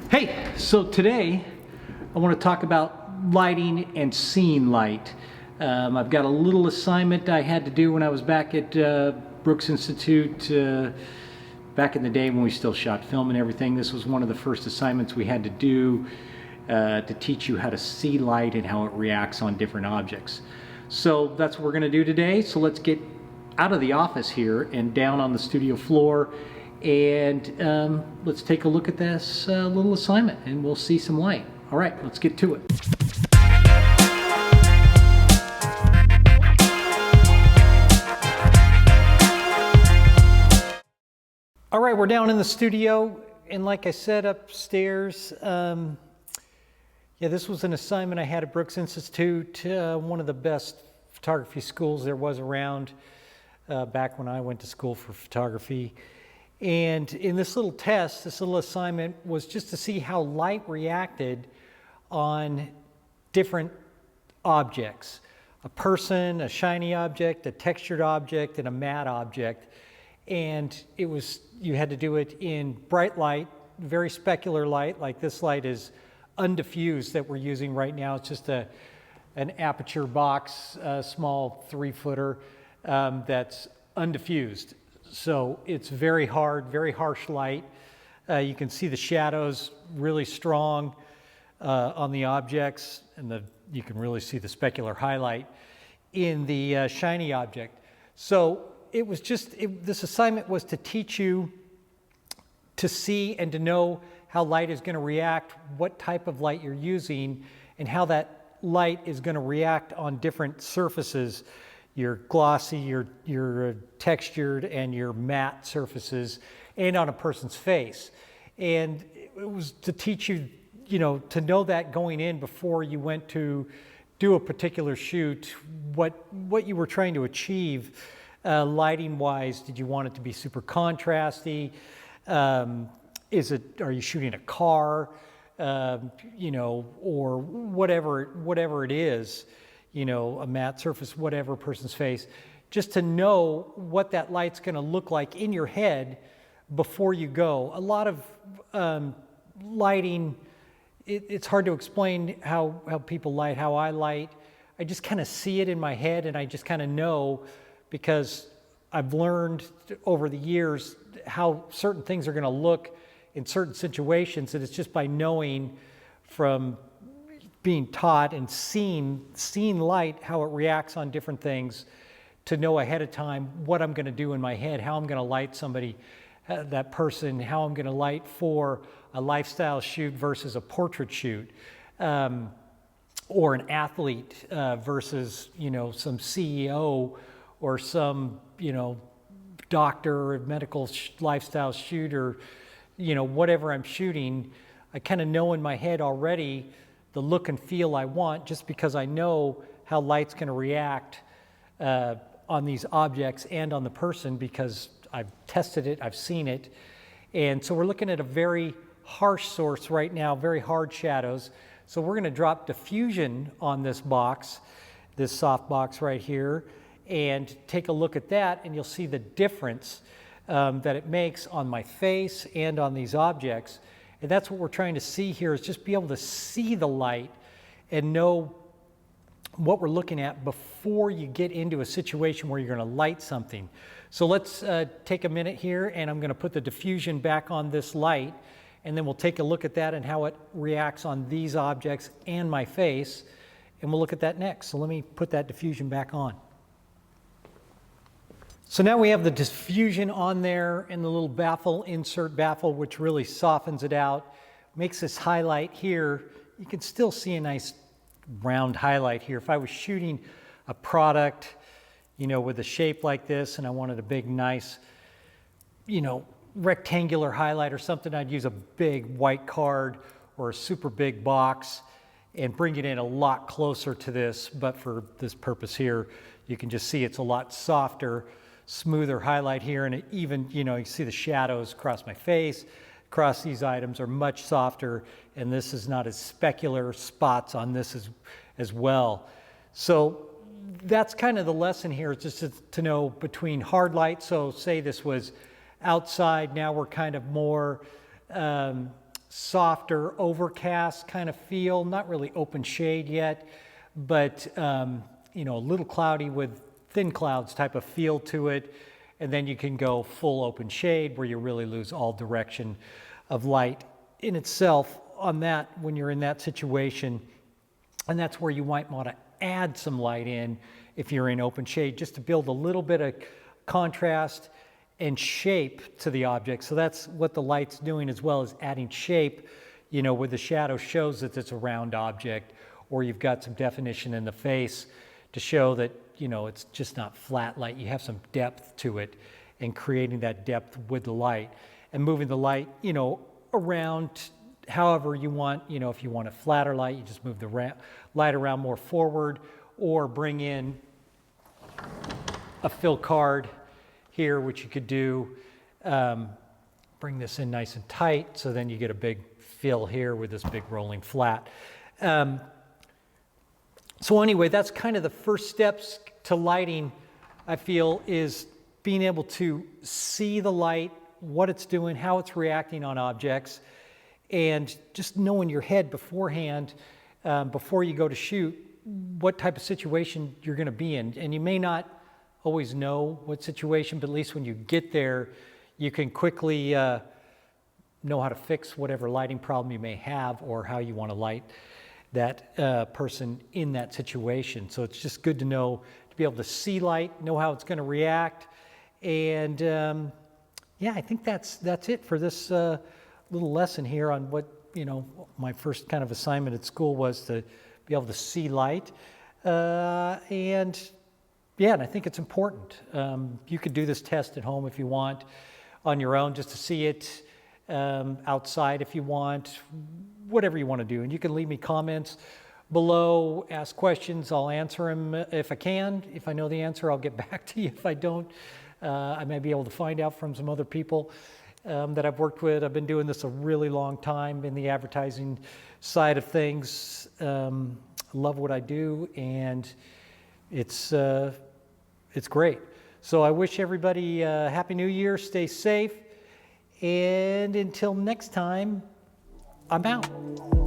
Hey, so today I want to talk about lighting and scene light. I've got a little assignment I had to do when I was back at Brooks Institute back in the day when we still shot film and everything. This was one of the first assignments we had to do to teach you how to see light and how it reacts on different objects. So that's what we're going to do today. So let's get out of the office here and down on the studio floor, and let's take a look at this little assignment and we'll see some light. All right, let's get to it. All right, we're down in the studio, and like I said, upstairs, yeah, this was an assignment I had at Brooks Institute, one of the best photography schools there was around back when I went to school for photography. And in this little test, this little assignment was just to see how light reacted on different objects. A person, a shiny object, a textured object, and a matte object. And it was, you had to do it in bright light, very specular light, like this light is undiffused that we're using right now. It's just an aperture box, a small 3-footer that's undiffused. So it's very hard, very harsh light. You can see the shadows really strong on the objects, and you can really see the specular highlight in the shiny object. So it was just, this assignment was to teach you to see and to know how light is going to react, what type of light you're using, and how that light is going to react on different surfaces, your glossy, your textured, and your matte surfaces, and on a person's face. And it was to teach you, to know that going in before you went to do a particular shoot, what you were trying to achieve lighting-wise. Did you want it to be super contrasty? Are you shooting a car? Or whatever it is, a matte surface, whatever person's face, just to know what that light's going to look like in your head before you go. A lot of lighting, it's hard to explain how people light, how I light. I just kind of see it in my head, and I just kind of know, because I've learned over the years how certain things are going to look in certain situations, and it's just by knowing from being taught and seeing light, how it reacts on different things, to know ahead of time what I'm going to do in my head, how I'm going to light somebody, that person, how I'm going to light for a lifestyle shoot versus a portrait shoot, or an athlete versus some CEO or some doctor or medical lifestyle shooter, whatever I'm shooting. I kind of know in my head already the look and feel I want, just because I know how light's going to react on these objects and on the person, because I've tested it, I've seen it. And so we're looking at a very harsh source right now, very hard shadows. So we're going to drop diffusion on this box, this soft box right here, and take a look at that, and you'll see the difference that it makes on my face and on these objects. And that's what we're trying to see here, is just be able to see the light and know what we're looking at before you get into a situation where you're going to light something. So let's take a minute here, and I'm going to put the diffusion back on this light, and then we'll take a look at that and how it reacts on these objects and my face, and we'll look at that next. So let me put that diffusion back on. So now we have the diffusion on there and the little baffle, insert baffle, which really softens it out, makes this highlight here. You can still see a nice round highlight here. If I was shooting a product, with a shape like this, and I wanted a big, nice, rectangular highlight or something, I'd use a big white card or a super big box and bring it in a lot closer to this. But for this purpose here, you can just see it's a lot softer, smoother highlight here, and it even, you see the shadows across my face, across these items are much softer, and this is not as specular spots on this as well. So that's kind of the lesson here, just to know between hard light. So say this was outside, now we're kind of more softer overcast kind of feel, not really open shade yet, but you know, a little cloudy with thin clouds type of feel to it. And then you can go full open shade where you really lose all direction of light in itself on that when you're in that situation. And that's where you might want to add some light in if you're in open shade, just to build a little bit of contrast and shape to the object. So that's what the light's doing, as well as adding shape, you know, where the shadow shows that it's a round object, or you've got some definition in the face to show that, you know, it's just not flat light. You have some depth to it, and creating that depth with the light and moving the light, you know, around however you want. You know, if you want a flatter light, you just move the light around more forward, or bring in a fill card here, which you could do. Bring this in nice and tight, so then you get a big fill here with this big rolling flat. So anyway, that's kind of the first steps to lighting, I feel, is being able to see the light, what it's doing, how it's reacting on objects, and just know in your head beforehand, before you go to shoot, what type of situation you're going to be in. And you may not always know what situation, but at least when you get there, you can quickly know how to fix whatever lighting problem you may have, or how you want to light that person in that situation. So it's just good to know, to be able to see light, know how it's going to react. And yeah, I think that's it for this little lesson here on what, you know, my first kind of assignment at school was, to be able to see light. And yeah, and I think it's important. You could do this test at home if you want, on your own, just to see it, outside if you want, whatever you want to do. And you can leave me comments below, ask questions. I'll answer them if I can. If I know the answer, I'll get back to you. If I don't, I may be able to find out from some other people that I've worked with. I've been doing this a really long time in the advertising side of things. Love what I do, and it's great. So I wish everybody a Happy New Year, stay safe, and until next time, I'm out.